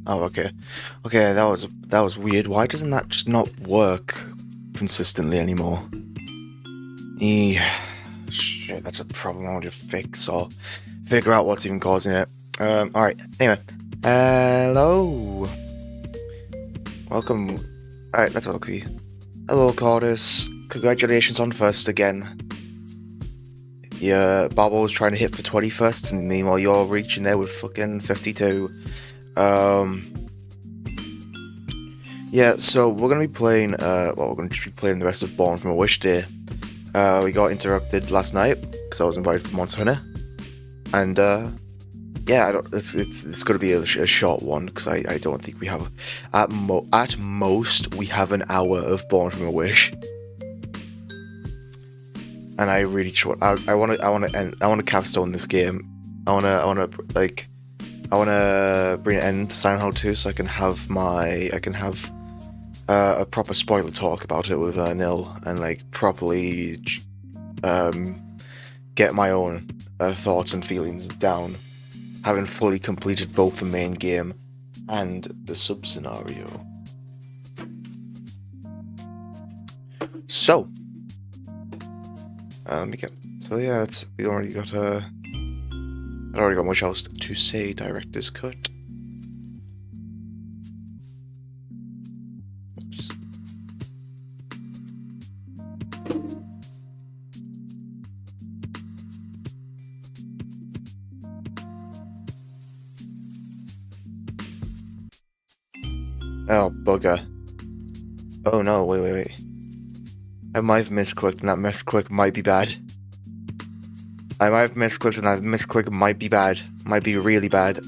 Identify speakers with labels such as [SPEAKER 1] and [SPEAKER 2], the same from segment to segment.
[SPEAKER 1] Oh, okay. Okay, that was weird. Why doesn't that just not work consistently anymore? Shit, that's a problem I want to fix or figure out what's even causing it. Alright, anyway. Hello. Welcome. Alright, let's have a look. Hello, Cordis. Congratulations on first again. Yeah, Bobo's trying to hit for 21st, and meanwhile you're reaching there with fucking 52. Yeah, so we're gonna be playing, we're gonna be playing the rest of Born from a Wish Day. We got interrupted last night, because I was invited for Monster Hunter. And, yeah, it's gonna be a short one, because I don't think we have, at most, we have an hour of Born from a Wish. And I really I wanna capstone this game. I wanna bring an end to Silent Hill 2 so I can have a proper spoiler talk about it with Nil and like properly get my own thoughts and feelings down, having fully completed both the main game and the sub scenario. So, so yeah, we already got I already got much else to say. Director's cut. Oops. Oh, bugger. Oh no, wait. I might have misclicked, and that misclick might be bad. I might have misclicked, and that misclick might be bad. Might be really bad.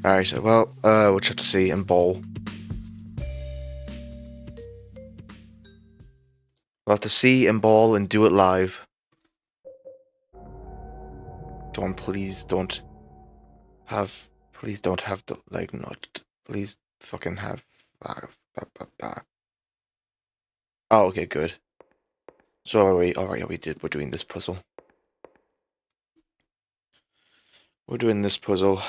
[SPEAKER 1] Alright, well, we'll just have to see and ball. We'll have to see and ball and do it live. Come on, please don't have the, like, not, please fucking have, oh, okay, good. So, alright, we're doing this puzzle. We're doing this puzzle.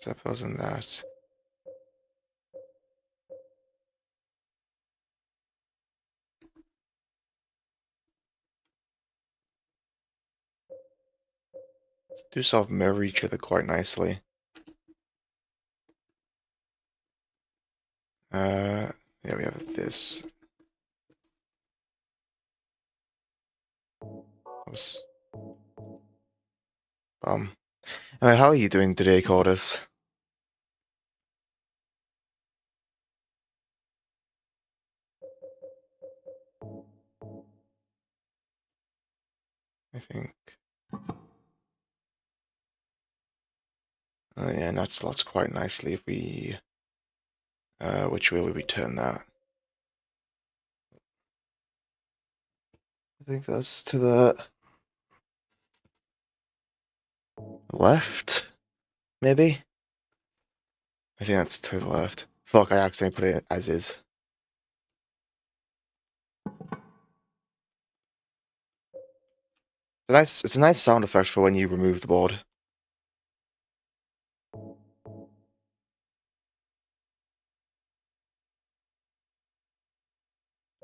[SPEAKER 1] Supposing that. Do sort of mirror each other quite nicely. Yeah, we have this. Oops. How are you doing today, Cordis? I think. Yeah, and that slots quite nicely if we. Which way would we turn that? I think that's to the left, maybe? I think that's to the left. Fuck, I accidentally put it as is. It's a nice sound effect for when you remove the board.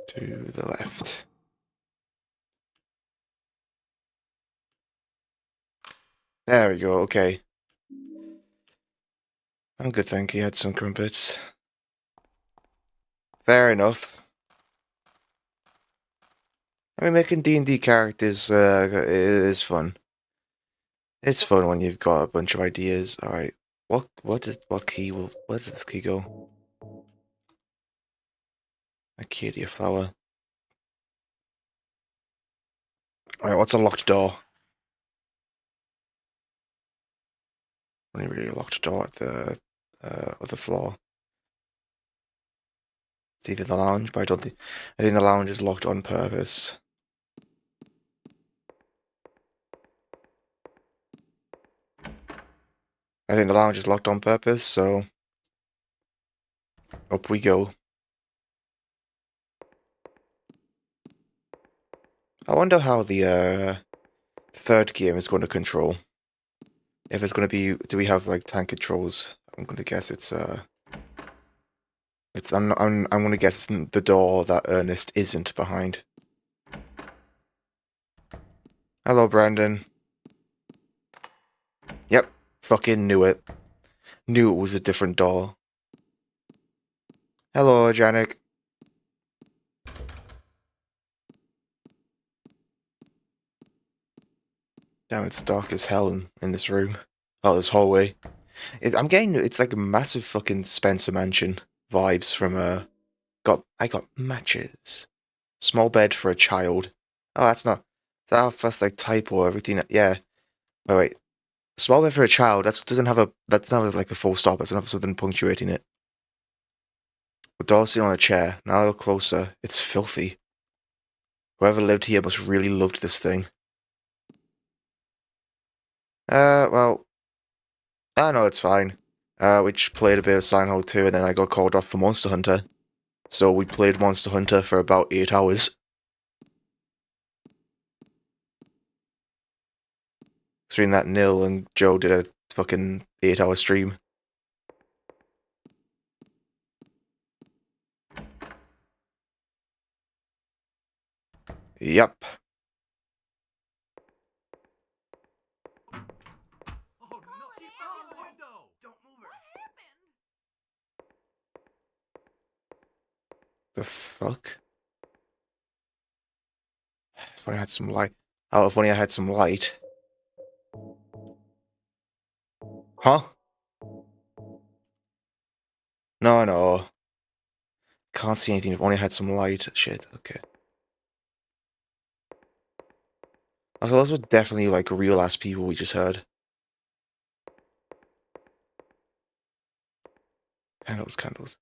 [SPEAKER 1] To the left. There we go, okay. I'm good, thank you. Had some crumpets. Fair enough. I mean, making D&D characters is fun. It's fun when you've got a bunch of ideas. All right, what where does this key go? Acacia flower. All right, what's a locked door? Only really a locked door at the other floor. It's either the lounge, but I think the lounge is locked on purpose. I think the lounge is locked on purpose, so up we go. I wonder how the third game is going to control. If it's going to be, do we have like tank controls? I'm going to guess it's I'm going to guess it's the door that Ernest isn't behind. Hello, Brandon. Yep, fucking knew it. Knew it was a different door. Hello, Janik. Damn, it's dark as hell in this room. Oh, this hallway. I'm getting, it's like a massive fucking Spencer Mansion vibes from, I got matches. Small bed for a child. Oh, that's not, that's like typo, everything, yeah. Wait. Small bed for a child, that's not like a full stop, it's not something punctuating it. A doll sitting on a chair, now I look closer, it's filthy. Whoever lived here must really loved this thing. Well, I know it's fine. We just played a bit of Silent Hill 2 and then I got called off for Monster Hunter. So we played Monster Hunter for about 8 hours. Between that, Nil and Joe did a fucking 8-hour stream. Yep. The fuck? If only I had some light. Oh, if only I had some light. Huh? No, no. Can't see anything if only I had some light. Shit, okay. Also, those were definitely like real ass people we just heard. Candles, candles.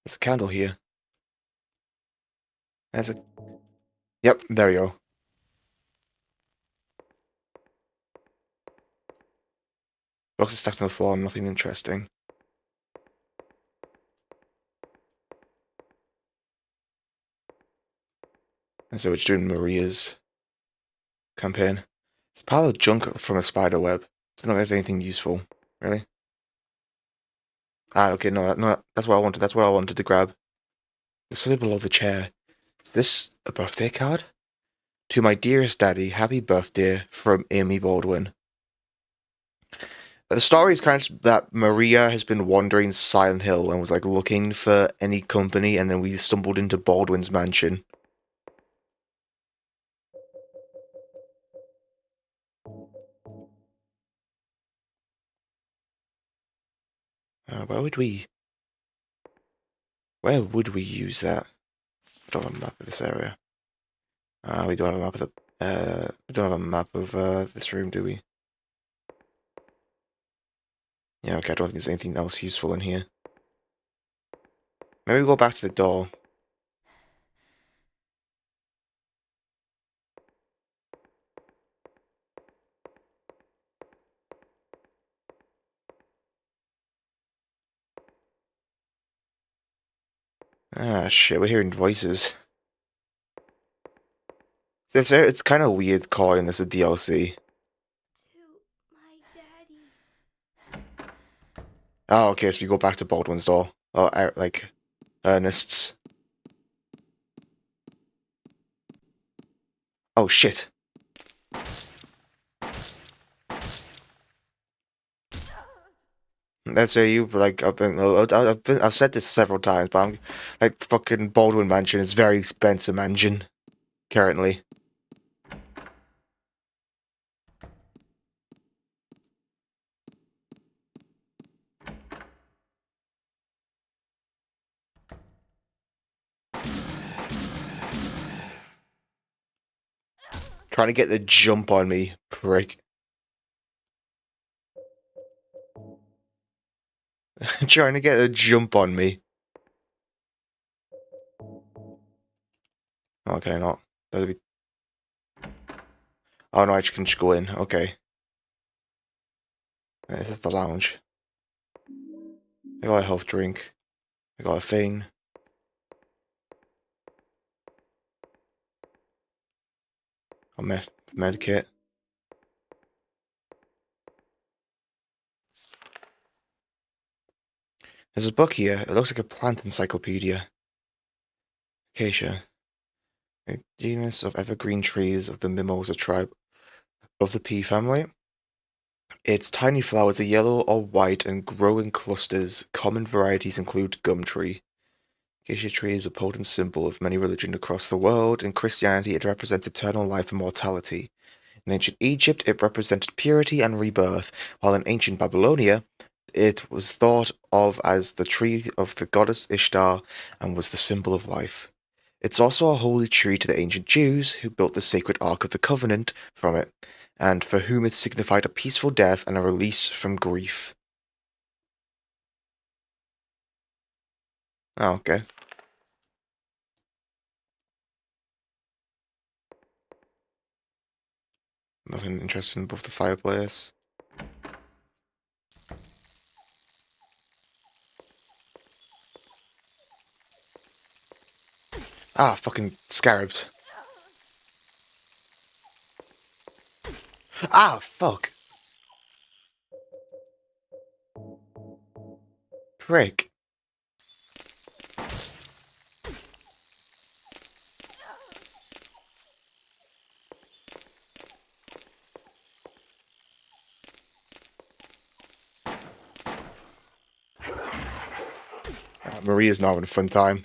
[SPEAKER 1] There's a candle here. There's a. Yep, there we go. Boxes stacked on the floor, nothing interesting. And so we're just doing Maria's. campaign. It's a pile of junk from a spider web. Doesn't look like there's anything useful. Really? Ah, okay, no, that's what I wanted. That's what I wanted to grab. It's still below the chair. Is this a birthday card? To my dearest daddy, happy birthday from Amy Baldwin. The story is kind of that Maria has been wandering Silent Hill and was like looking for any company, and then we stumbled into Baldwin's mansion. Where would we? Where would we use that? We don't have a map of this area. We don't have a map of the. We don't have a map of this room, do we? Yeah, okay. I don't think there's anything else useful in here. Maybe we go back to the door. Ah, shit. We're hearing voices. It's kind of weird calling this a DLC. Oh, okay, so we go back to Baldwin's door. Oh, out, like, Ernest's. Oh, shit. That's you, like, I've said this several times, but I'm, like, fucking Baldwin Mansion is very expensive mansion, currently. Trying to get the jump on me, prick. Trying to get a jump on me. Oh, can I not? That'd be... Oh no, I can just go in. Okay. This is the lounge. I got a health drink. I got a thing. A med kit. There's a book here. It looks like a plant encyclopedia. Acacia. A genus of evergreen trees of the mimosa tribe of the pea family. Its tiny flowers are yellow or white and grow in clusters. Common varieties include gum tree. Acacia tree is a potent symbol of many religions across the world. In Christianity, it represents eternal life and mortality. In ancient Egypt, it represented purity and rebirth, while in ancient Babylonia, it was thought of as the tree of the goddess Ishtar and was the symbol of life. It's also a holy tree to the ancient Jews, who built the sacred Ark of the Covenant from it, and for whom it signified a peaceful death and a release from grief. Oh, okay. Nothing interesting above the fireplace. Ah, fucking scarabs. Ah, fuck. Prick. Maria's not having a fun time.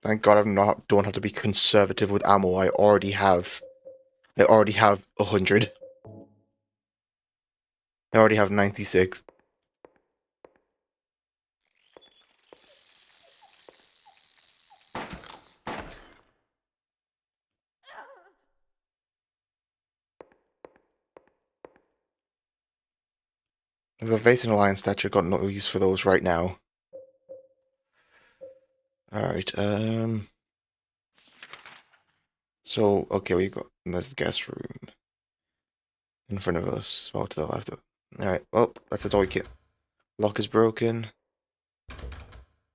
[SPEAKER 1] Thank God don't have to be conservative with ammo. I already have 100. I already have 96. The Vase and Alliance statue, got no use for those right now. Alright, so, okay, there's the guest room in front of us, well, to the left of Alright, well, that's the door we keep. Lock is broken.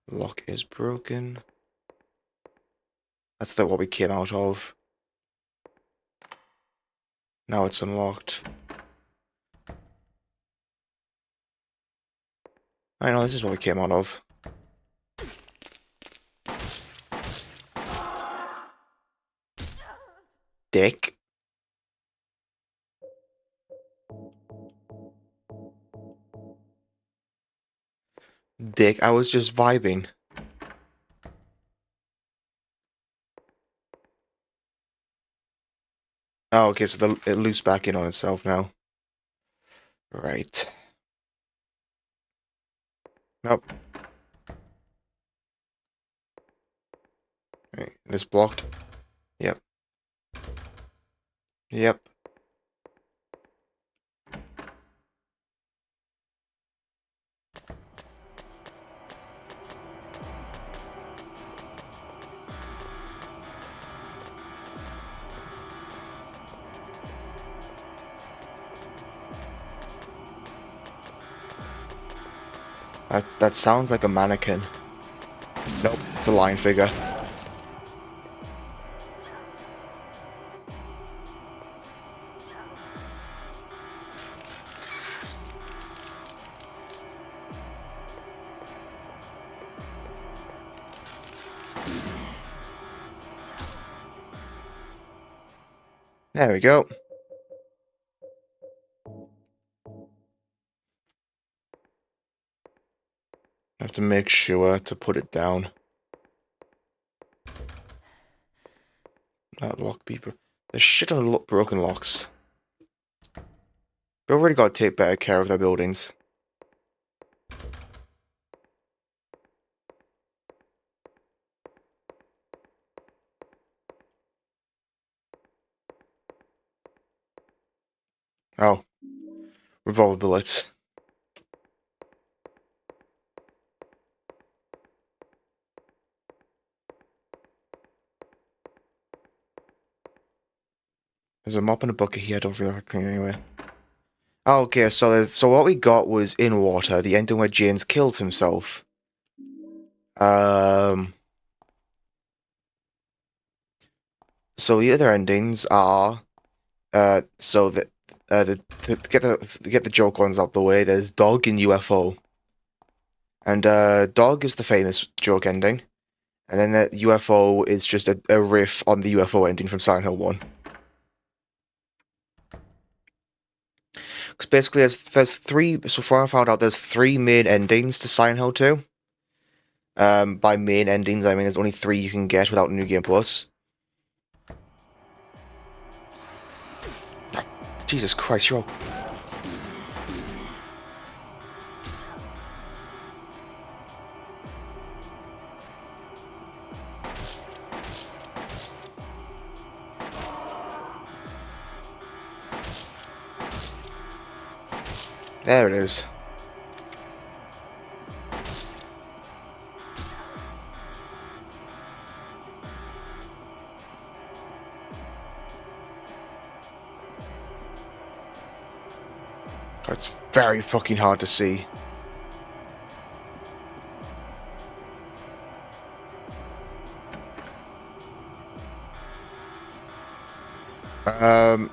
[SPEAKER 1] Lock is broken. That's what we came out of. Now it's unlocked. I know, this is what we came out of. Dick. Dick, I was just vibing. Oh, okay, so it loops back in on itself now. Right. Nope. Right, this blocked. Yep. Yep. That sounds like a mannequin. Nope, it's a lion figure. There we go. I have to make sure to put it down. That lock beeper. There's shit on broken locks. We've already got to take better care of their buildings. Oh. Revolver bullets. There's a mop and a bucket here, I don't feel like cleaning anyway. Oh, okay, so what we got was in water, the ending where James killed himself. So the other endings are, so that, to get the joke ones out the way, there's Dog in UFO. And, Dog is the famous joke ending. And then the UFO is just a riff on the UFO ending from Silent Hill 1. Because basically, there's three. So far, I found out there's three main endings to Silent Hill 2. By main endings, I mean there's only three you can get without New Game Plus. Jesus Christ, you're all... There it is. God, it's very fucking hard to see.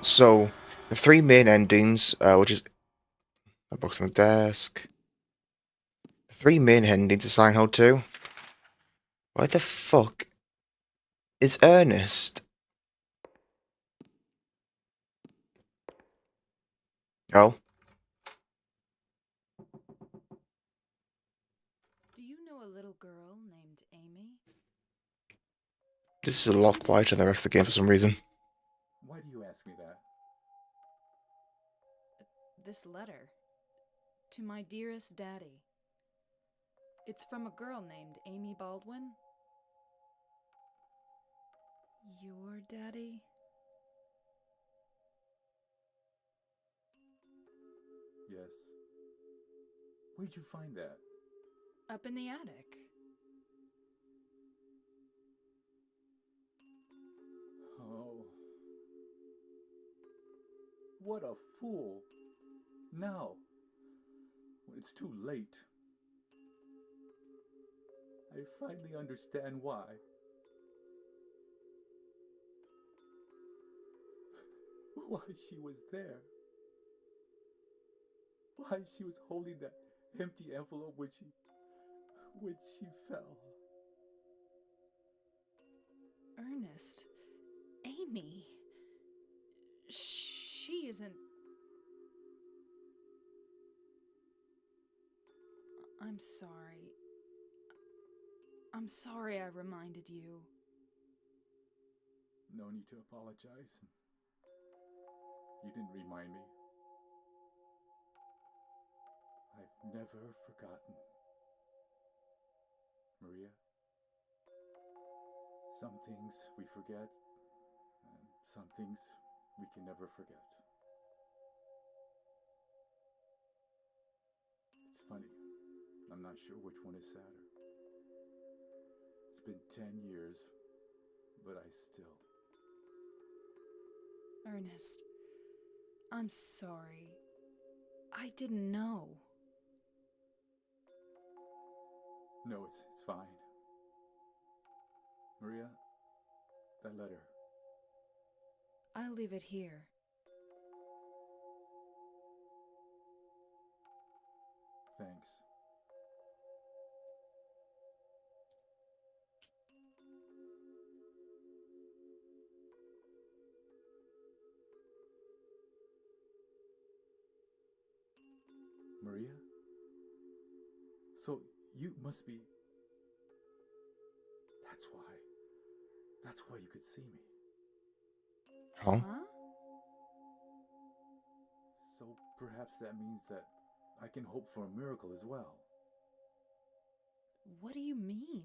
[SPEAKER 1] So the three main endings, which is a box on the desk. The three main endings to Silent Hill 2. Why the fuck is Ernest? Oh.
[SPEAKER 2] Do you know a little girl named Amy?
[SPEAKER 1] This is a lot quieter than the rest of the game for some reason.
[SPEAKER 3] Why do you ask me that?
[SPEAKER 2] This letter. To my dearest daddy. It's from a girl named Amy Baldwin. Your daddy?
[SPEAKER 3] Yes. Where'd you find that?
[SPEAKER 2] Up in the attic.
[SPEAKER 3] Oh. What a fool. Now, it's too late. I finally understand why. Why she was there. Why she was holding that empty envelope when she fell.
[SPEAKER 2] Ernest. Amy. She isn't. I'm sorry. I'm sorry I reminded you.
[SPEAKER 3] No need to apologize. You didn't remind me. I've never forgotten. Maria, some things we forget, and some things we can never forget. It's funny. I'm not sure which one is sadder. It's been 10 years, but I still.
[SPEAKER 2] Ernest, I'm sorry. I didn't know.
[SPEAKER 3] No, it's fine. Maria, that letter.
[SPEAKER 2] I'll leave it here.
[SPEAKER 3] Thanks. Maria? So you must be. That's why. That's why you could see me.
[SPEAKER 1] Huh?
[SPEAKER 2] Huh?
[SPEAKER 3] So perhaps that means that I can hope for a miracle as well.
[SPEAKER 2] What do you mean?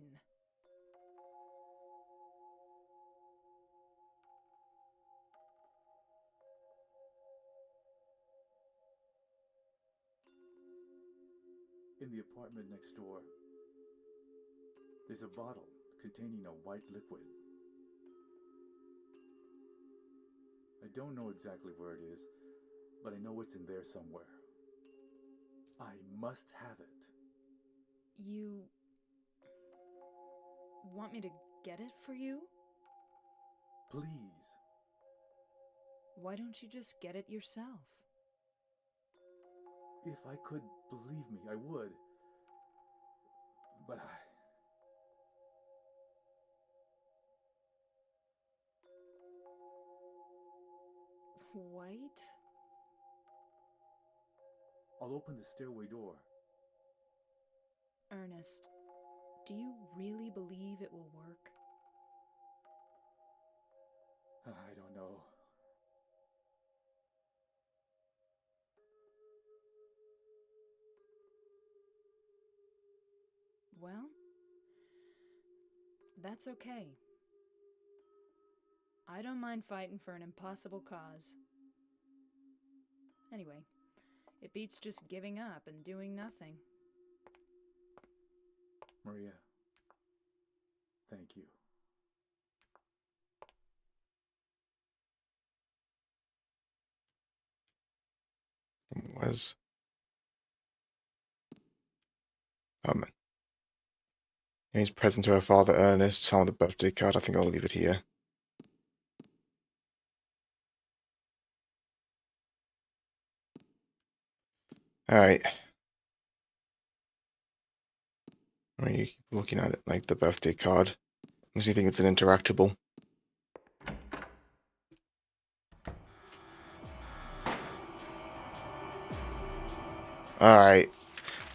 [SPEAKER 3] In the apartment next door, there's a bottle containing a white liquid. I don't know exactly where it is, but I know it's in there somewhere. I must have it.
[SPEAKER 2] You want me to get it for you?
[SPEAKER 3] Please.
[SPEAKER 2] Why don't you just get it yourself?
[SPEAKER 3] If I could, believe me, I would. But
[SPEAKER 2] White?
[SPEAKER 3] I'll open the stairway door.
[SPEAKER 2] Ernest, do you really believe it will work?
[SPEAKER 3] I don't know.
[SPEAKER 2] Well, that's okay. I don't mind fighting for an impossible cause. Anyway, it beats just giving up and doing nothing.
[SPEAKER 3] Maria, thank you.
[SPEAKER 1] Was he's present to her father Ernest, signed the birthday card. I think I'll leave it here. Alright. I mean, you keep looking at it like the birthday card. Unless you think it's an interactable. Alright.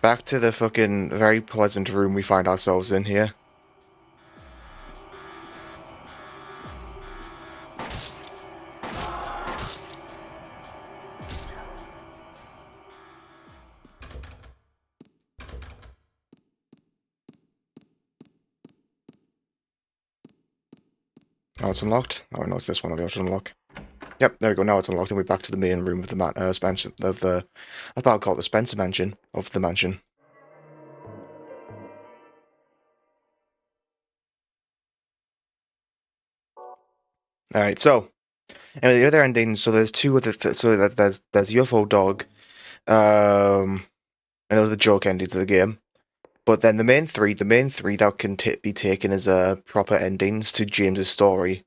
[SPEAKER 1] Back to the fucking very pleasant room we find ourselves in here. Now it's unlocked. Oh no, it's this one I'll be able to unlock. Yep, there we go. Now it's unlocked, and we're back to the main room of the Spencer of the. I thought I'd call it the Spencer mansion of the mansion. All right, so anyway, the other endings. So there's two other. So that there's UFO dog. I know the joke ending to the game. But then the main three that can be taken as proper endings to James's story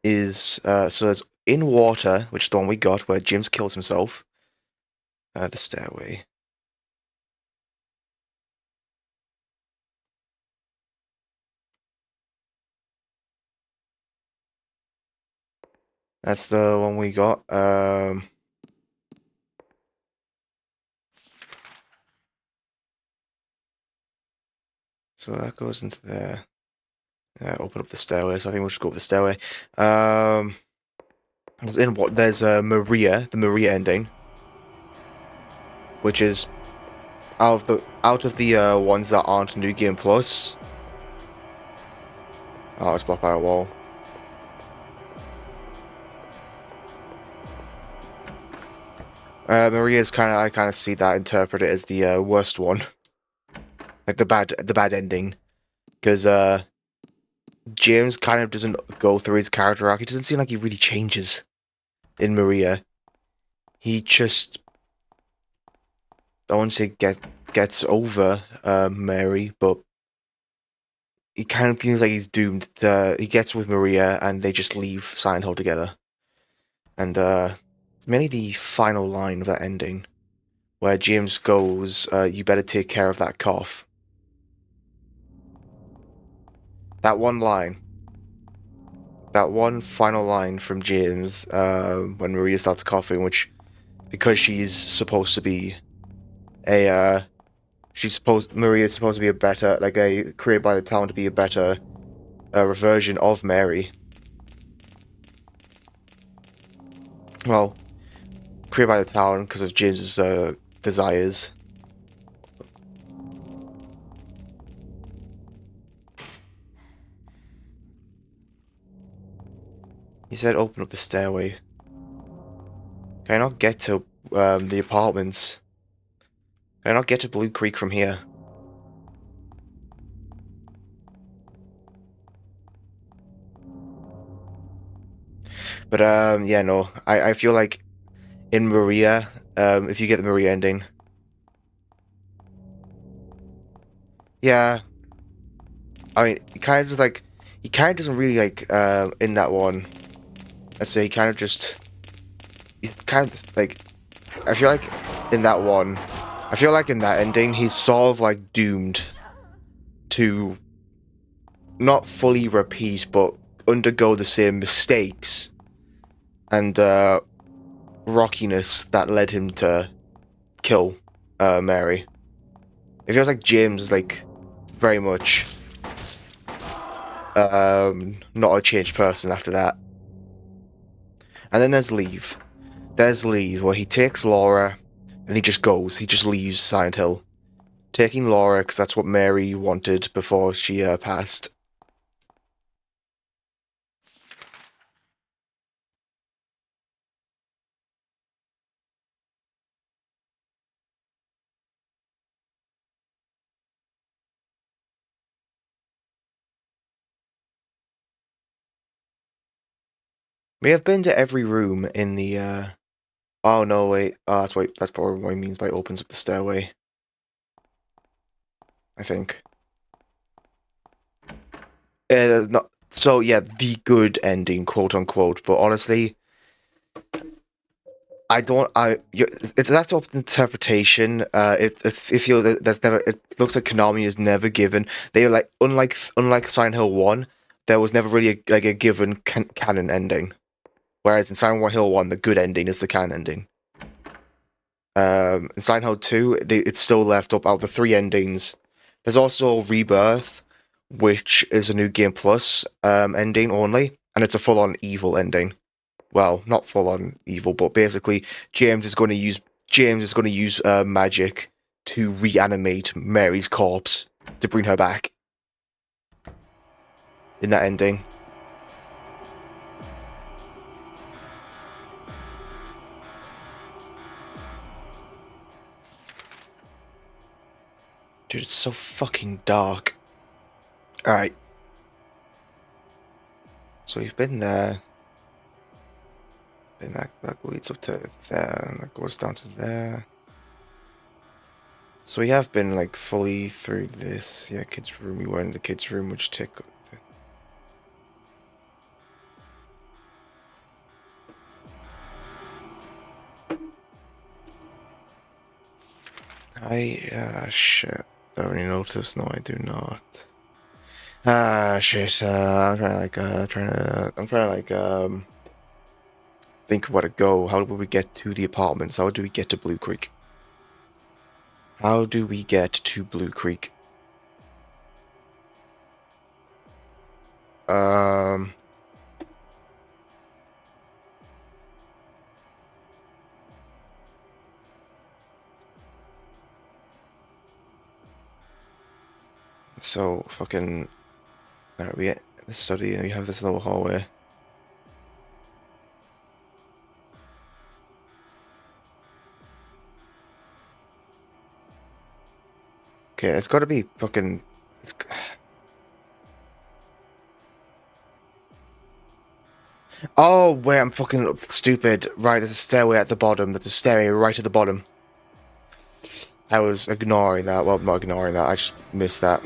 [SPEAKER 1] is so there's In Water, which is the one we got where James kills himself. The stairway. That's the one we got. So that goes into there. Open up the stairway. So I think we'll just go up the stairway. There's Maria, the Maria ending, which is out of the ones that aren't New Game Plus. Oh, it's blocked by a wall. Maria's I kind of see that, interpret it as the worst one, like the bad ending, because James kind of doesn't go through his character arc. It doesn't seem like he really changes in Maria. He just, I won't say gets over Mary, but he kind of feels like he's doomed. He gets with Maria and they just leave Silent Hill together, and mainly the final line of that ending, where James goes, "You better take care of that cough." That one line. That one final line from James when Maria starts coughing, which, because she's supposed to be a, Maria's supposed to be a better, like created by the town to be a better reversion of Mary. Well, created by the town because of James's desires. He said open up the stairway. Can I not get to the apartments? Can I not get to Blue Creek from here? But yeah, no. I feel like in Maria, if you get the Maria ending, yeah. I mean, he kind of doesn't really in that one. Let's say he's kind of like, I feel like in that one, I feel like in that ending, he's sort of like doomed to not fully repeat, but undergo the same mistakes and rockiness that led him to kill Mary. It feels like James is like very much not a changed person after that. And then there's Leave. There's Leave, where he takes Laura and he just goes. He just leaves Silent Hill. Taking Laura because that's what Mary wanted before she passed. We have been to every room in the, oh no, wait. Oh, that's probably what he means by opens up the stairway. I think. Not so. Yeah, the good ending, quote unquote. But honestly, I don't. It's that's up to interpretation. If you there's never. It looks like Konami is never given. They like unlike Silent Hill 1, there was never really a given canon ending. Whereas in Silent Hill 1, the good ending is the canon ending. In Silent Hill 2, it's still left up out of the three endings. There's also Rebirth, which is a New Game Plus ending only, and it's a full-on evil ending. Well, not full-on evil, but basically James is going to use magic to reanimate Mary's corpse to bring her back. In that ending. Dude, it's so fucking dark. Alright. So we've been there. Then that leads up to there, and that goes down to there. So we have been like fully through this. Yeah, kids' room. We were in the kids' room, which took. Shit. Do I already noticed? No, I do not. Shit. I'm trying to think where to go. How do we get to the apartments? How do we get to Blue Creek? How do we get to Blue Creek? So fucking. Alright, we get the study and we have this little hallway. Okay, it's got to be fucking. Oh, wait, I'm fucking stupid. Right, there's a stairway at the bottom. There's a stairway right at the bottom. I was ignoring that. Well, not ignoring that. I just missed that.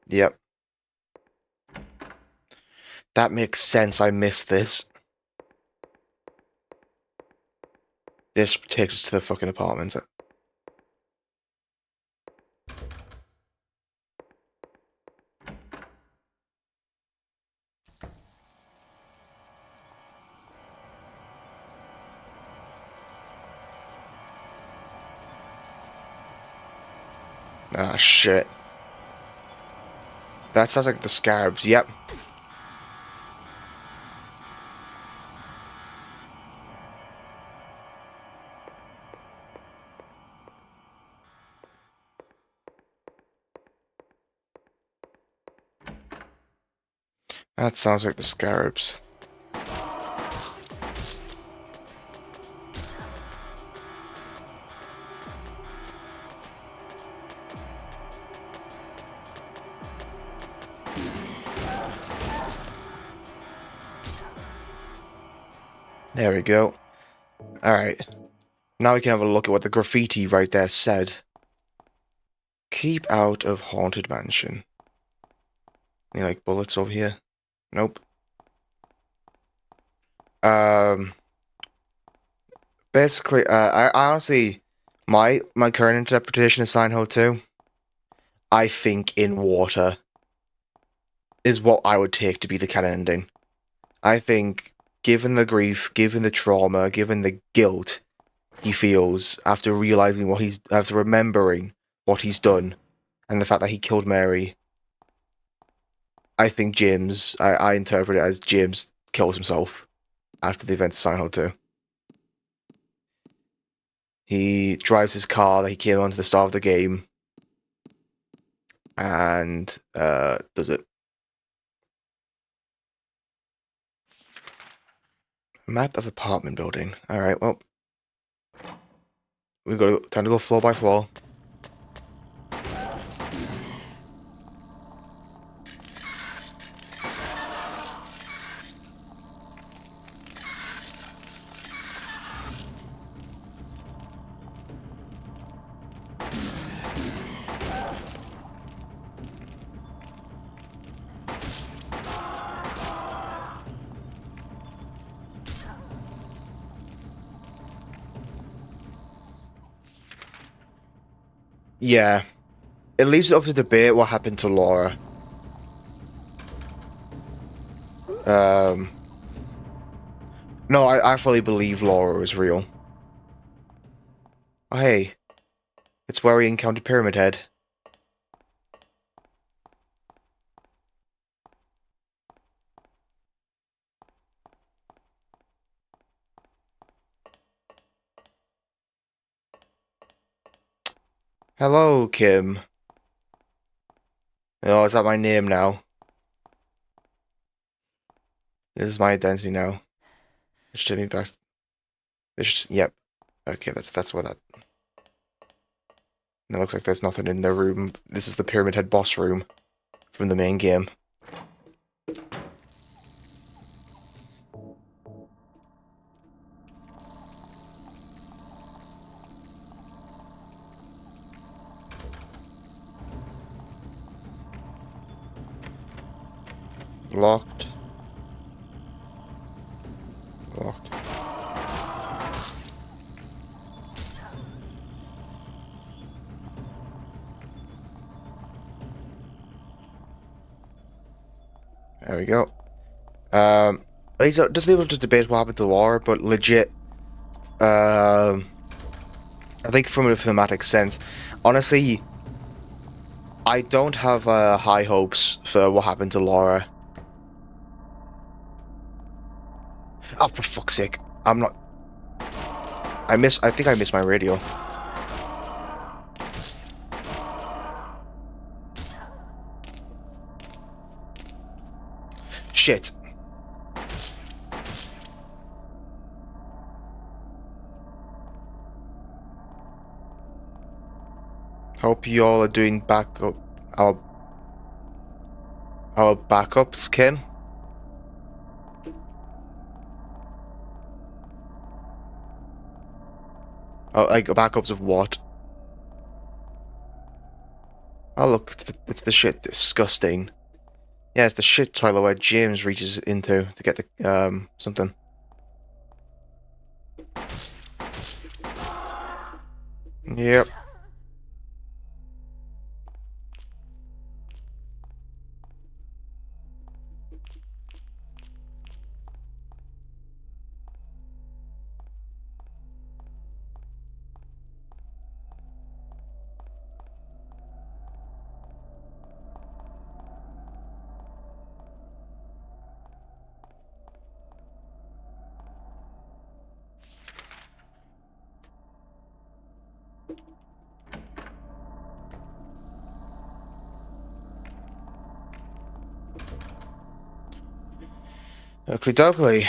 [SPEAKER 1] Yep. That makes sense. I missed this. This takes us to the fucking apartment. Ah, shit. That sounds like the Scarabs. Yep. That sounds like the Scarabs. There we go. Alright. Now we can have a look at what the graffiti right there said. Keep out of Haunted Mansion. Any, like, bullets over here? Nope. Basically, I honestly, my current interpretation of Silent Hill 2, I think in water is what I would take to be the canon ending. I think, given the grief, given the trauma, given the guilt he feels after realizing after remembering what he's done, and the fact that he killed Mary, I think I interpret it as James kills himself after the events of Silent Hill 2. He drives his car that he came on to the start of the game and does it. Map of apartment building. Alright, well. We've got time to go floor by floor. Yeah. It leaves it up to debate what happened to Laura. No, I fully believe Laura is real. Oh, hey. It's where we encountered Pyramid Head. Hello, Kim. Oh, is that my name now? This is my identity now. Just take me back. Yep. Okay, that's what that. And it looks like there's nothing in the room. This is the Pyramid Head boss room from the main game. Locked. Locked. There we go. He's doesn't able to debate what happened to Laura, but legit, I think from a thematic sense, honestly, I don't have high hopes for what happened to Laura. Oh, for fuck's sake! I'm not. I think I missed my radio. Shit. Hope you all are doing backup. Our backups, Kim. Oh, like backups of what? Oh look, it's the shit. Disgusting. Yeah, it's the shit toilet where James reaches into to get the something. Yep. Oakley dokley.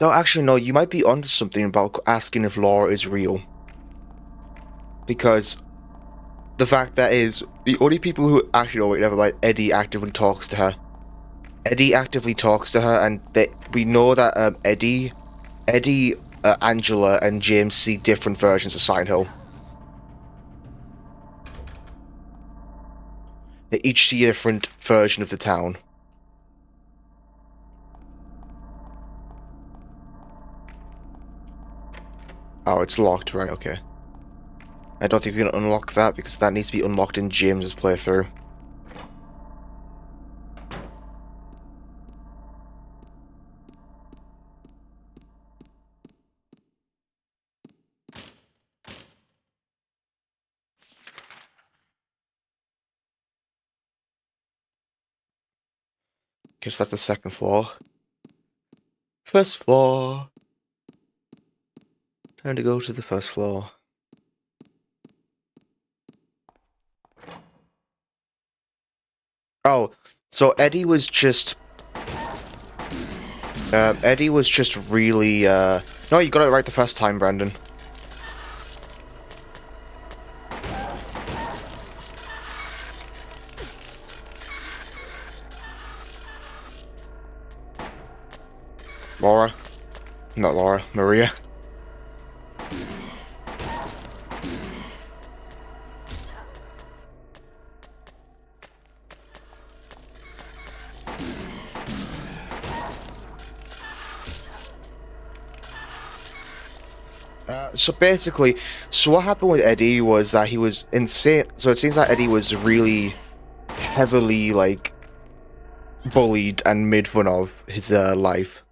[SPEAKER 1] No, actually, no. You might be onto something about asking if Laura is real, because the fact that is the only people who actually know, wait, never mind. Eddie actively talks to her. Eddie actively talks to her, and we know that Eddie, Angela, and James see different versions of Silent Hill. They each see a different version of the town. Oh, it's locked, right, okay. I don't think we can unlock that, because that needs to be unlocked in James's playthrough. Guess that's the second floor. First floor. Time to go to the first floor. Oh, so Eddie was just really, no, you got it right the first time, Brandon. Laura. Not Laura, Maria. So basically, so what happened with Eddie was that he was insane. So it seems that Eddie was really heavily, like, bullied and made fun of his life.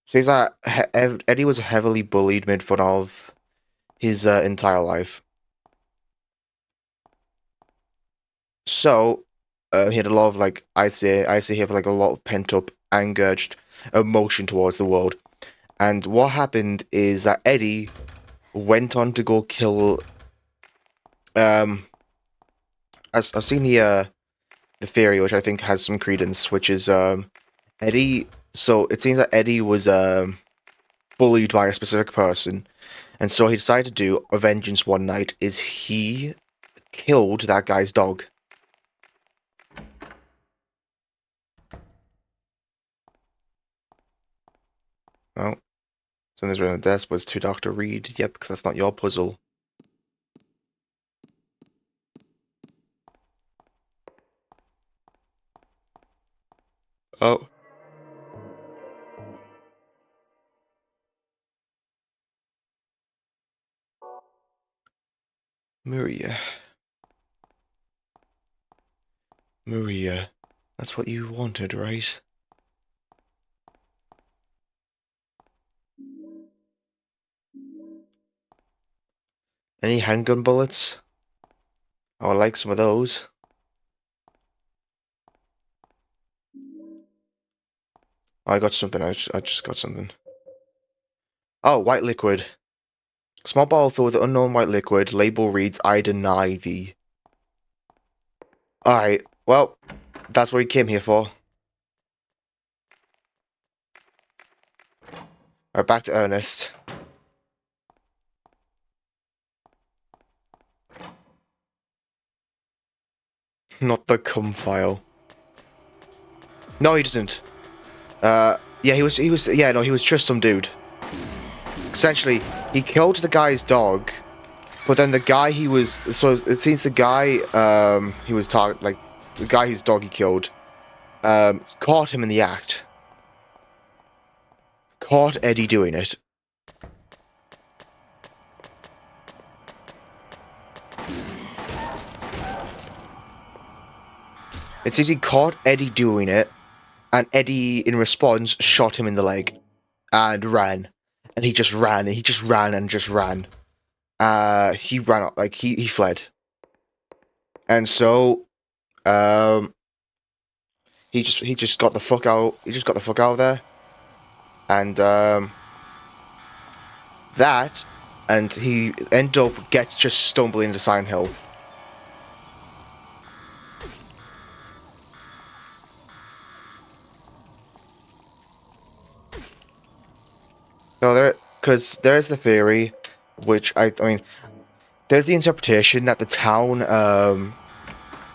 [SPEAKER 1] Seems that Eddie was heavily bullied, made fun of his entire life. So he had a lot of, like, I say he had like a lot of pent up anger, just emotion towards the world. And what happened is that Eddie went on to go kill. I've seen the theory, which I think has some credence, which is Eddie. So it seems that Eddie was bullied by a specific person, and so he decided to do a vengeance one night. Is he killed that guy's dog? Oh, Something's written on the desk was to Dr. Reed. Yep, because that's not your puzzle. Oh. Maria. Maria. That's what you wanted, right? Any handgun bullets? I would like some of those. I got something. I just got something. Oh, white liquid. Small bottle filled with unknown white liquid. Label reads, I deny thee. Alright, well, that's what we came here for. Alright, back to Ernest. Not the cum file. No, he doesn't. Yeah, he was just some dude. Essentially, he killed the guy's dog, but then the guy so it seems the guy, he was the guy whose dog he killed, caught him in the act. Caught Eddie doing it. It seems he caught Eddie doing it, and Eddie, in response, shot him in the leg, and ran. And he just ran, and he just ran, and just ran. He ran, he fled. And so, he just got the fuck out, of there. And, and he ended up just stumbling into Silent Hill. No, because there's the theory, which I mean, there's the interpretation that the town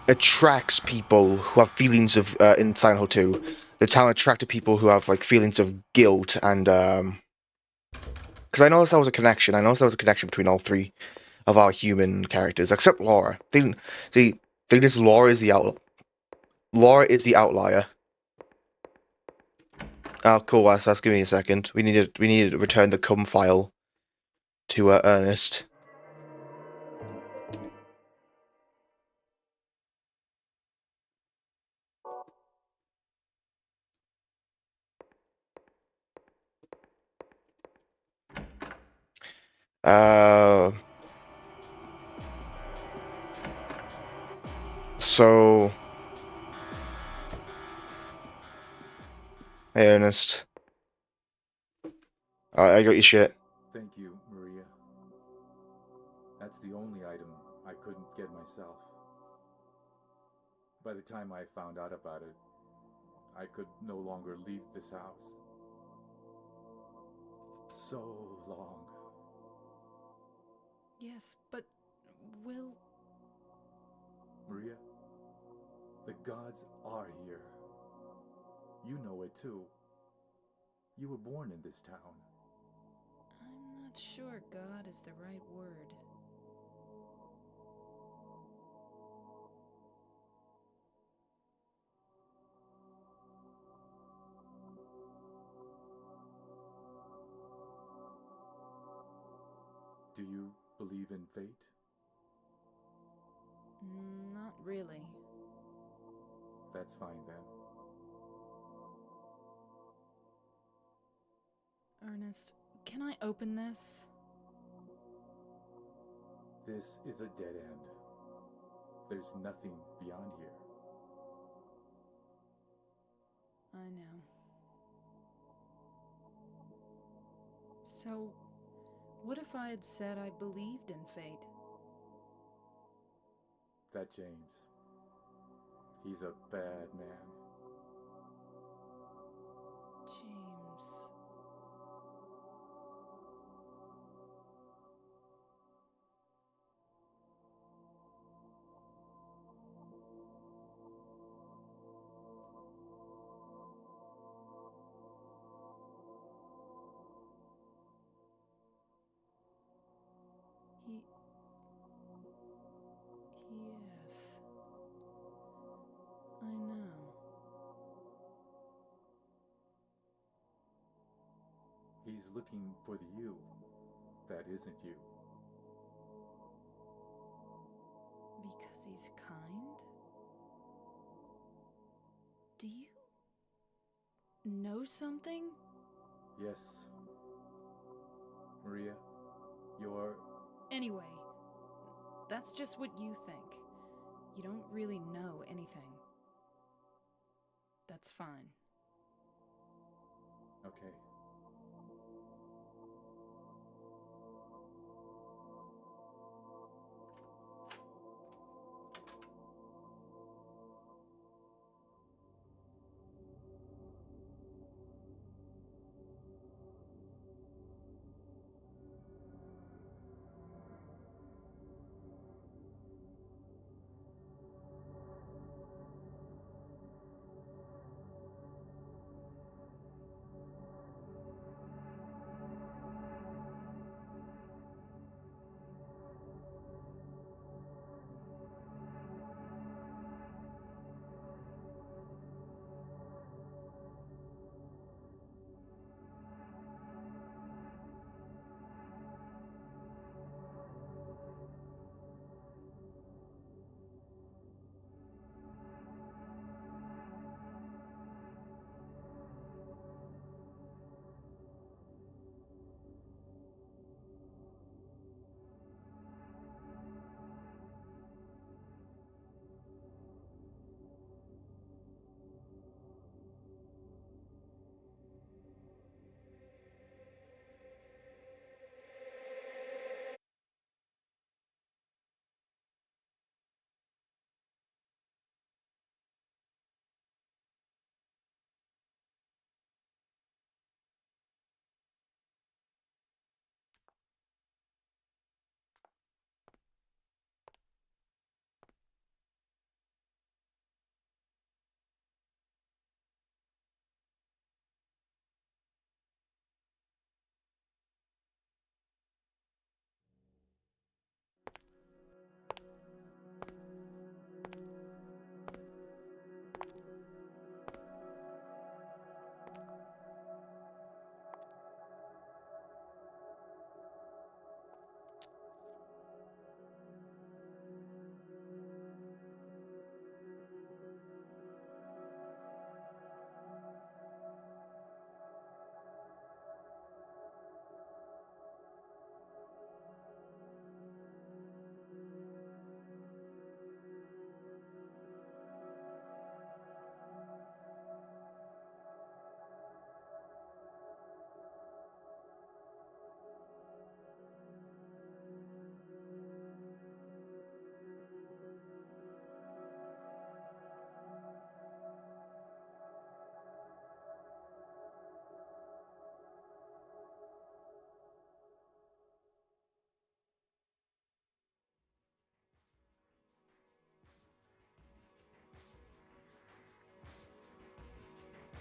[SPEAKER 1] attracts people who have feelings of in Silent Hill 2. The town attracted people who have like feelings of guilt and because I noticed there was a connection. I noticed there was a connection between all three of our human characters, except Laura. Thing is, Laura is the outlier. Oh, cool, Wes. Give me a second. We need to return the cum file to Ernest. So, hey, Ernest. I got your shit.
[SPEAKER 3] Thank you, Maria. That's the only item I couldn't get myself. By the time I found out about it, I could no longer leave this house. So long.
[SPEAKER 2] Yes, but will...
[SPEAKER 3] Maria, the gods are here. You know it too. You were born in this town.
[SPEAKER 2] I'm not sure God is the right word.
[SPEAKER 3] Do you believe in fate?
[SPEAKER 2] Not really.
[SPEAKER 3] That's fine then.
[SPEAKER 2] Ernest, can I open this?
[SPEAKER 3] This is a dead end. There's nothing beyond here.
[SPEAKER 2] I know. So, what if I had said I believed in fate?
[SPEAKER 3] That James. He's a bad man.
[SPEAKER 2] James...
[SPEAKER 3] looking for the you that isn't you.
[SPEAKER 2] Because he's kind? Do you know something?
[SPEAKER 3] Yes. Maria, you're...
[SPEAKER 2] Anyway, that's just what you think. You don't really know anything. That's fine.
[SPEAKER 3] Okay.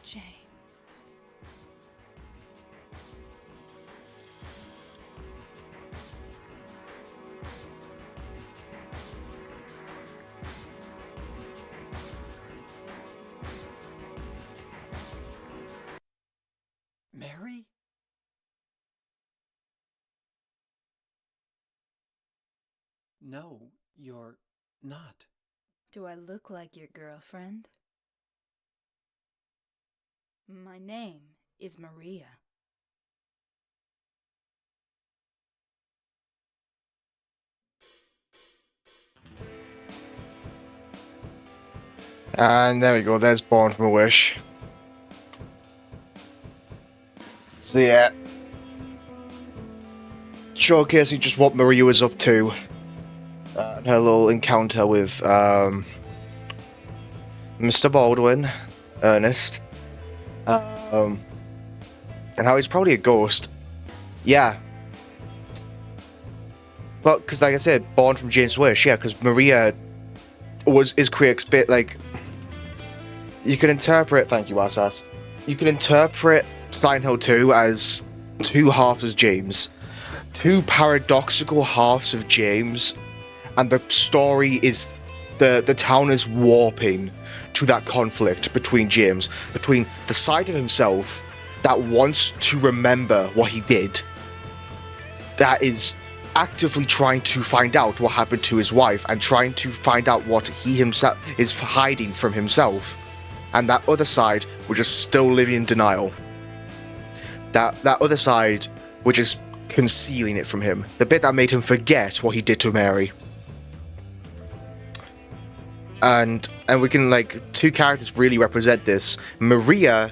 [SPEAKER 2] James.
[SPEAKER 4] Mary? No, you're not.
[SPEAKER 2] Do I look like your girlfriend? My name is Maria.
[SPEAKER 1] And there we go, there's Born from a Wish. So yeah. Showcasing just what Maria was up to. And her little encounter with Mr. Baldwin, Ernest. And how he's probably a ghost. Yeah. Well, because like I said, born from James' wish, yeah, because Maria is Craig's bit, like... You can interpret... Thank you, Assas. You can interpret Silent Hill 2 as two halves of James. Two paradoxical halves of James. And the story is... The town is warping to that conflict between James. Between the side of himself that wants to remember what he did, that is actively trying to find out what happened to his wife and trying to find out what he himself is hiding from himself. And that other side, which is still living in denial. That other side, which is concealing it from him. The bit that made him forget what he did to Mary. And we can, like, two characters really represent this. Maria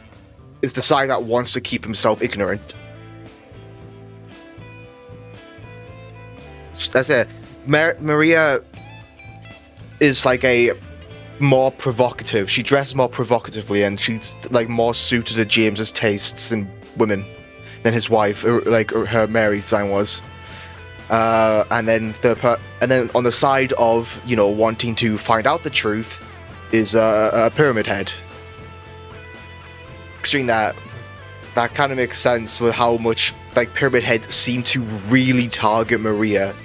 [SPEAKER 1] is the side that wants to keep himself ignorant. That's it. Maria is like a more provocative. She dresses more provocatively, and she's like more suited to James's tastes in women than his wife, or her Mary's design was. And then on the side of, you know, wanting to find out the truth is a Pyramid Head. Considering that kind of makes sense with how much like Pyramid Head seemed to really target Maria.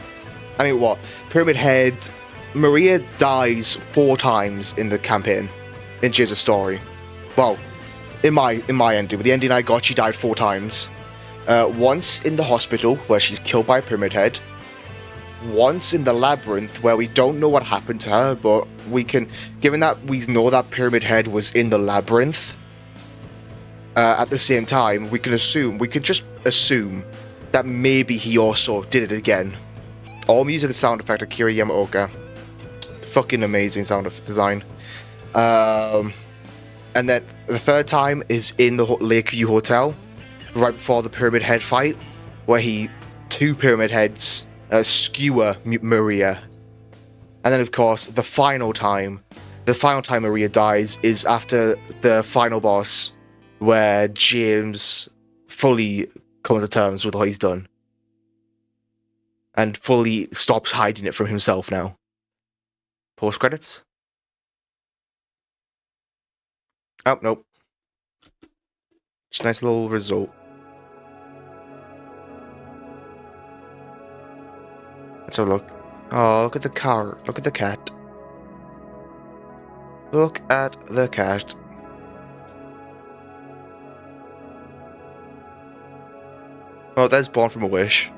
[SPEAKER 1] I mean, what? Pyramid Head, Maria dies 4 times in the campaign, in James' story. Well, in my ending, with the ending I got, she died 4 times. Once in the hospital, where she's killed by Pyramid Head. Once in the labyrinth, where we don't know what happened to her, but we can, given that we know that Pyramid Head was in the labyrinth, at the same time, we can just assume that maybe he also did it again. All music and sound effect Akira Yamaoka. Fucking amazing sound design. And then the 3rd time is in the Lakeview Hotel, right before the Pyramid Head fight, where 2 Pyramid Heads skewer Maria. And then, of course, the final time Maria dies is after the final boss, where James fully comes to terms with what he's done. And fully stops hiding it from himself now. Post credits? Oh, nope. Just a nice little result. Let's have a look. Oh, look at the car. Look at the cat. Look at the cat. Oh, there's Born from a Wish.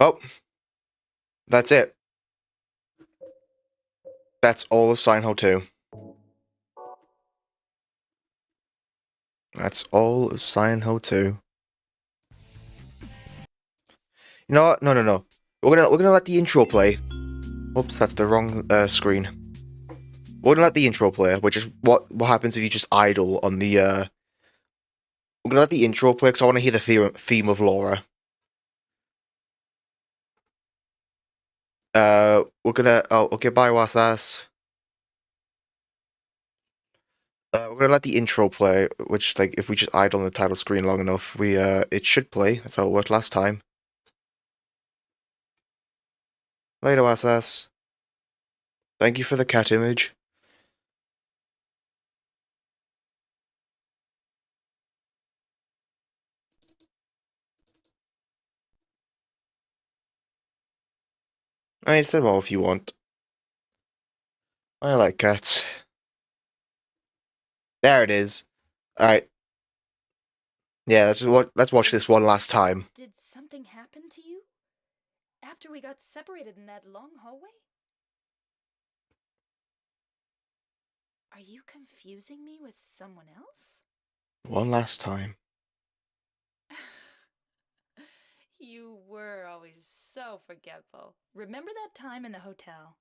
[SPEAKER 1] Oh, that's it. That's all of Silent Hill 2. That's all of Silent Hill 2. You know what? No. We're gonna let the intro play. Oops, that's the wrong screen. We're gonna let the intro play, which is what happens if you just idle on the. We're gonna let the intro play because I want to hear the theme of Laura. We're gonna. Oh, okay. Bye, Wasas. We're gonna let the intro play, which, like, if we just idle on the title screen long enough, it should play. That's how it worked last time. Later, Wasas. Thank you for the cat image. I mean, say well if you want. I like cats. There it is. Alright. Yeah, let's watch this one last time.
[SPEAKER 2] Did something happen to you? After we got separated in that long hallway? Are you confusing me with someone else?
[SPEAKER 1] One last time.
[SPEAKER 2] You were always so forgetful. Remember that time in the hotel?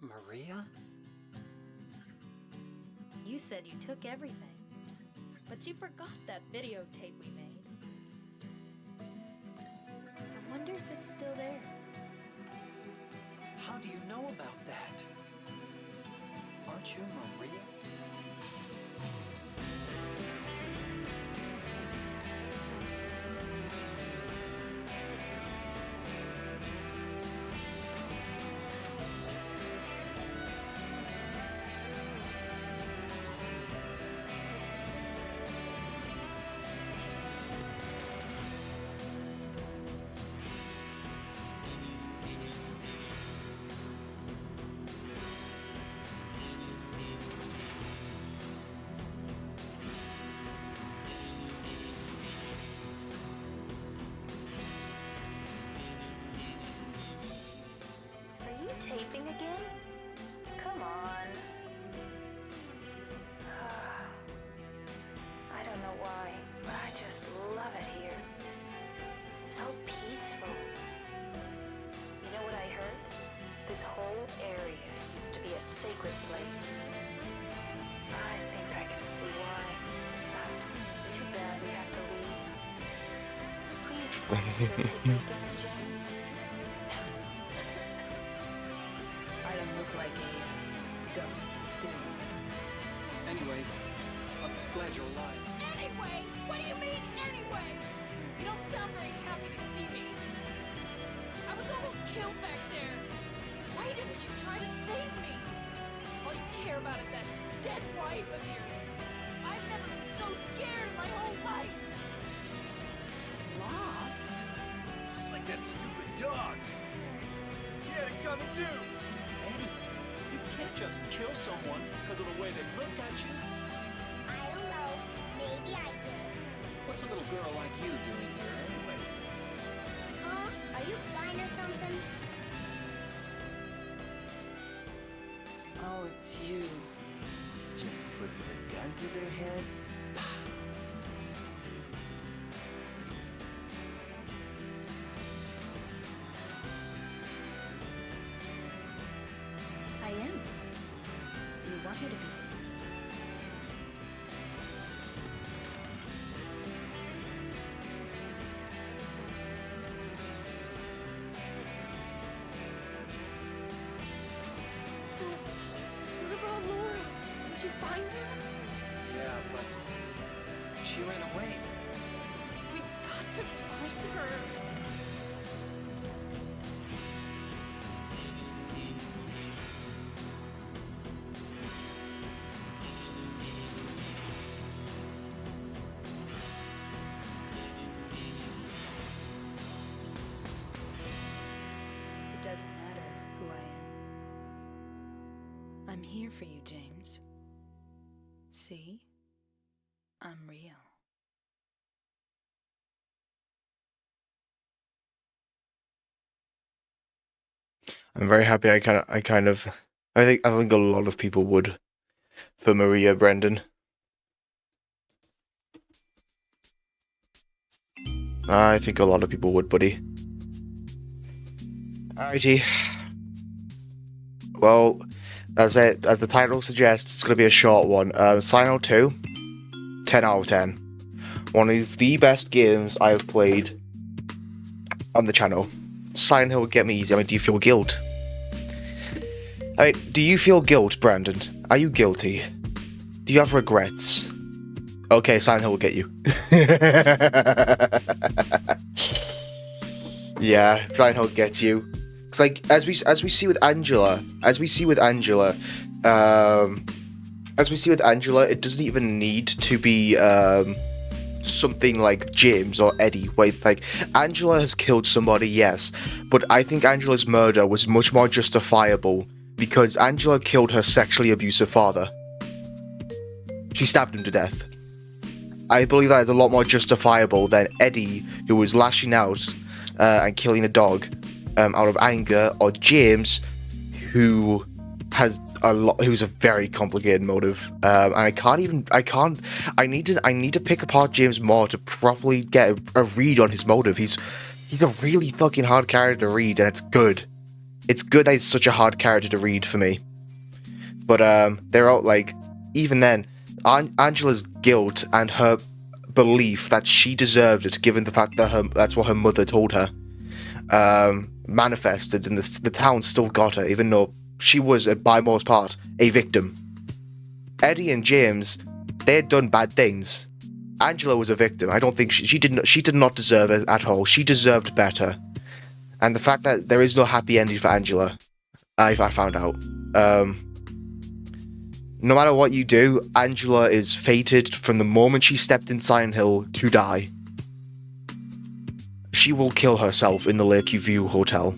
[SPEAKER 4] Maria?
[SPEAKER 2] You said you took everything, but you forgot that videotape we made. I wonder if it's still there.
[SPEAKER 4] How do you know about that? Aren't you Maria?
[SPEAKER 5] voice. I think I can see why. It's too bad we have to leave. Please promise you'll take me again, James.
[SPEAKER 2] I don't look like a ghost, do I?
[SPEAKER 4] Anyway, I'm glad you're alive.
[SPEAKER 6] Anyway? What do you mean, anyway? You don't sound very happy to see me. I was almost killed back there. Why didn't you try to save me? All you care about is that dead wife of yours. I've never been so scared in my whole life.
[SPEAKER 4] Lost? Just like that stupid dog. He had it coming too. Eddie, you can't just kill someone because of the way they looked at you.
[SPEAKER 7] I don't know. Maybe I did.
[SPEAKER 4] What's a little girl like you doing here anyway?
[SPEAKER 7] Huh? Are you blind or something?
[SPEAKER 8] Oh, it's you.
[SPEAKER 4] Just putting a gun to their head?
[SPEAKER 2] I am. You want me to be?
[SPEAKER 6] So, what about Laura? Did you find her?
[SPEAKER 4] Yeah, but she ran away.
[SPEAKER 6] We've got to find her.
[SPEAKER 2] It doesn't matter who I am. I'm here for you, James. See? I'm real.
[SPEAKER 1] I'm very happy. I think a lot of people would for Maria, Brendan. I think a lot of people would, buddy. Alrighty. Well, as the title suggests, it's going to be a short one. Silent Hill 2, 10 out of 10. One of the best games I've played on the channel. Silent Hill would get me easy. I mean, do you feel guilt? Alright, do you feel guilt, Brandon? Are you guilty? Do you have regrets? Okay, Silent Hill will get you. Yeah, Silent Hill gets you. It's like as we see with Angela, it doesn't even need to be something like James or Eddie, where like Angela has killed somebody, yes, but I think Angela's murder was much more justifiable because Angela killed her sexually abusive father. She stabbed him to death. I believe that is a lot more justifiable than Eddie, who was lashing out and killing a dog out of anger, or James, who's a very complicated motive, and I need to pick apart James more to properly get a read on his motive. He's a really fucking hard character to read, and it's good. It's good that he's such a hard character to read for me. But they're all like, even then, Angela's guilt and her belief that she deserved it, given the fact that that's what her mother told her, manifested, and the town still got her, even though she was, by most part, a victim. Eddie and James, they had done bad things. Angela was a victim. I don't think she did not deserve it at all. She deserved better. And the fact that there is no happy ending for Angela, I found out. No matter what you do, Angela is fated from the moment she stepped in Silent Hill to die. She will kill herself in the Lakeview View Hotel.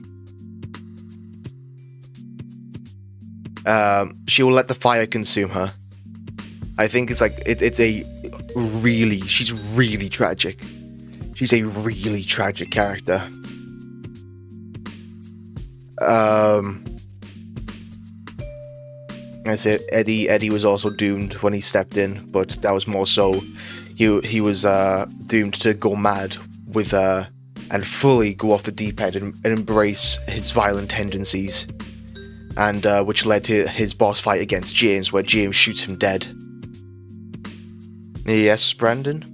[SPEAKER 1] She will let the fire consume her. I think it's like she's really tragic. She's a really tragic character. I said Eddie was also doomed when he stepped in, but that was more so he was doomed to go mad with and fully go off the deep end and embrace his violent tendencies. and which led to his boss fight against James, where James shoots him dead. Yes, Brandon?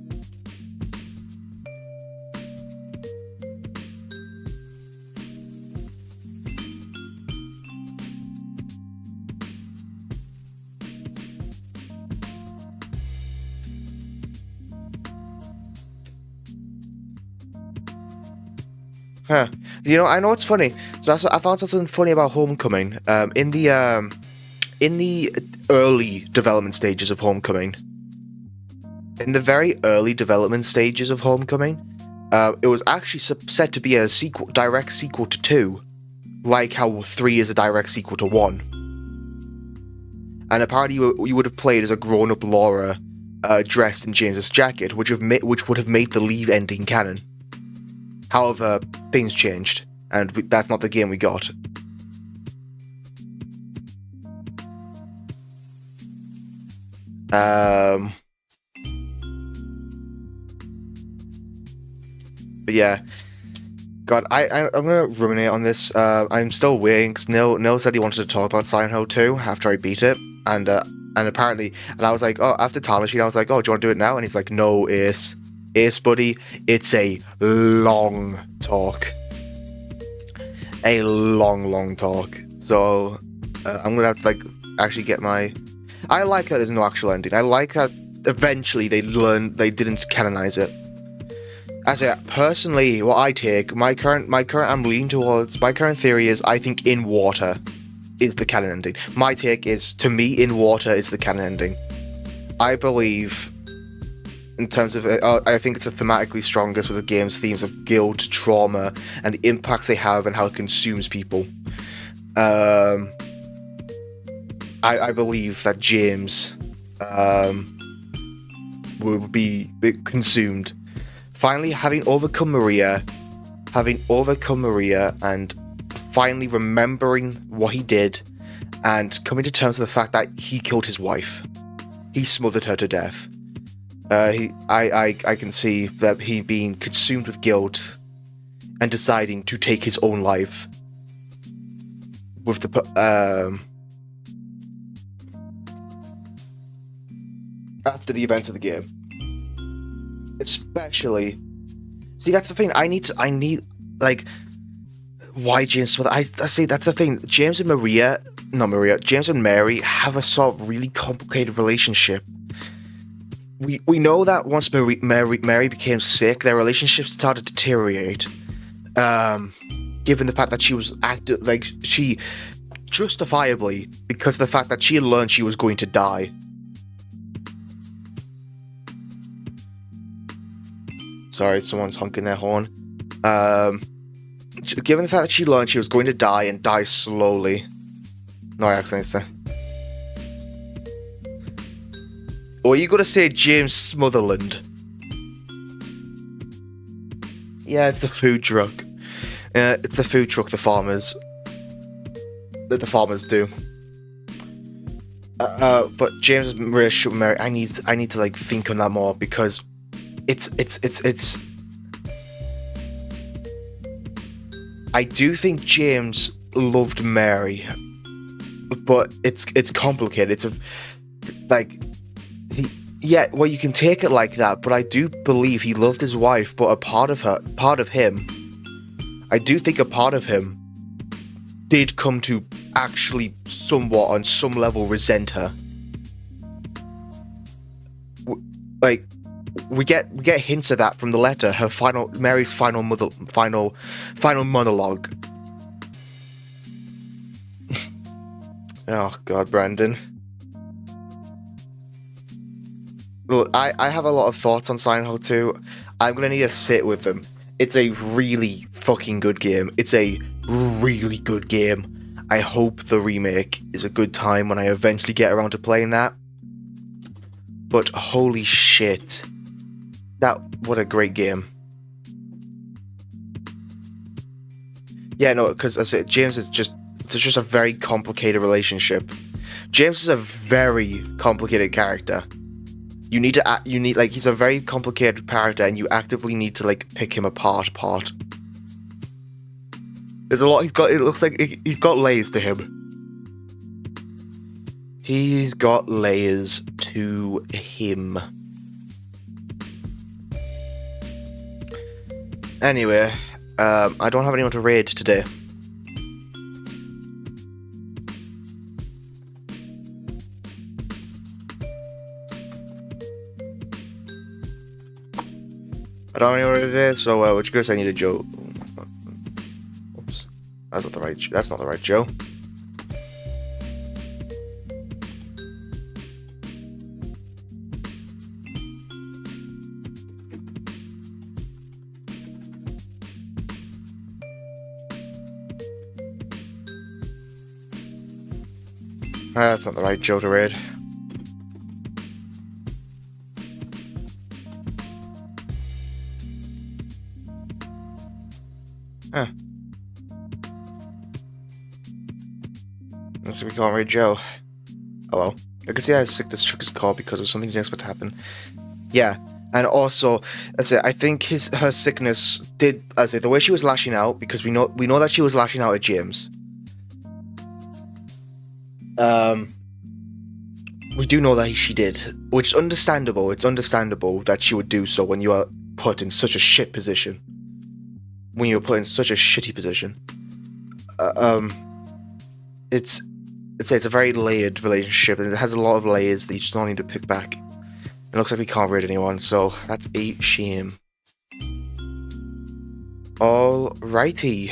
[SPEAKER 1] Huh. You know, I know it's funny. So I found something funny about Homecoming. In the early development stages of Homecoming, in the very early development stages of Homecoming, it was actually set to be a direct sequel to 2, like how 3 is a direct sequel to 1. And apparently, you would have played as a grown-up Laura, dressed in James's jacket, which would have made the Leave ending canon. However, things changed, and that's not the game we got. But yeah, God, I'm gonna ruminate on this. I'm still waiting, because Nil said he wanted to talk about Silent Hill 2 after I beat it, and apparently, and I was like, oh, after Time Machine, I was like, oh, do you want to do it now? And he's like, no, Ace, buddy, it's a long talk. A long talk. So, I'm gonna have to, like, actually get my... I like that there's no actual ending. I like that eventually they didn't canonize it. As I personally, what I take, my current I'm leaning towards, my current theory is I think In Water is the canon ending. My take is, to me, In Water is the canon ending. I believe... in terms of, I think it's the thematically strongest with the game's themes of guilt, trauma, and the impacts they have and how it consumes people. I believe that James will be consumed. Finally, having overcome Maria, and finally remembering what he did, and coming to terms with the fact that he killed his wife. He smothered her to death. I can see that he being consumed with guilt and deciding to take his own life with the after the events of the game. Especially, see, that's the thing. I need like, why James Smother? I see, that's the thing. James and Mary have a sort of really complicated relationship. We know that once Mary became sick, their relationship started to deteriorate. Given the fact that she was she justifiably, because of the fact that she had learned she was going to die. Sorry, someone's honking their horn. Given the fact that she learned she was going to die and die slowly. No, I accidentally said. Or you gotta say James Smotherland. Yeah, it's the food truck. It's the food truck the farmers do. But James Maria Mary, I need to like think on that more, because it's I do think James loved Mary, but it's complicated. It's well, you can take it like that, but I do believe he loved his wife, but a part of him, I do think a part of him did come to actually somewhat, on some level, resent her. Like, we get hints of that from the letter, Mary's final monologue. Oh God, Brandon. Look, I have a lot of thoughts on Silent Hill 2. I'm gonna need to sit with them. It's a really fucking good game. It's a really good game. I hope the remake is a good time when I eventually get around to playing that. But holy shit. What a great game. Yeah, no, because as I said, James is just a very complicated relationship. James is a very complicated character. He's a very complicated character, and you actively need to, like, pick him apart. There's a lot it looks like he's got layers to him. He's got layers to him. Anyway, I don't have anyone to raid today. I don't have anyone today, so which goes I need a Joe. Oops, that's not the right. That's not the right Joe. That's not the right Joe to raid. Huh. So we can't raid Joe. Oh well. I can see how sickness took his call because of something else would happen. Yeah. And also, that's it. I think her sickness did, as it, the way she was lashing out, because we know that she was lashing out at James. We do know that she did, which is understandable. It's understandable that she would do so when you are put in such a shit position. When you're put in such a shitty position. It's a very layered relationship, and it has a lot of layers that you just don't need to pick back. It looks like we can't raid anyone, so that's a shame. Alrighty.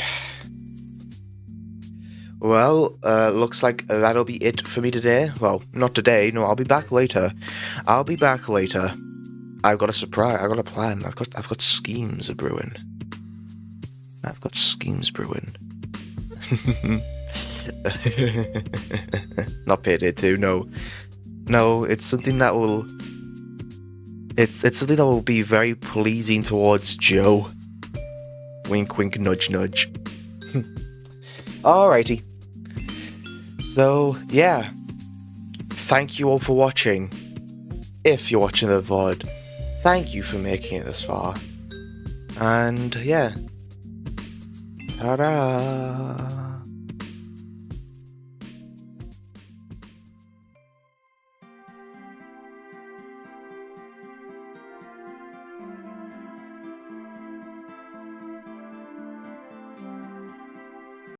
[SPEAKER 1] Well, looks like that'll be it for me today. Well, not today. No, I'll be back later. I've got a surprise. I've got a plan. I've got schemes brewing. Not Payday 2. No. It's something that will. It's something that will be very pleasing towards Joe. Wink, wink, nudge, nudge. Alrighty. So, yeah. Thank you all for watching. If you're watching the VOD, thank you for making it this far. And, yeah. Ta-da!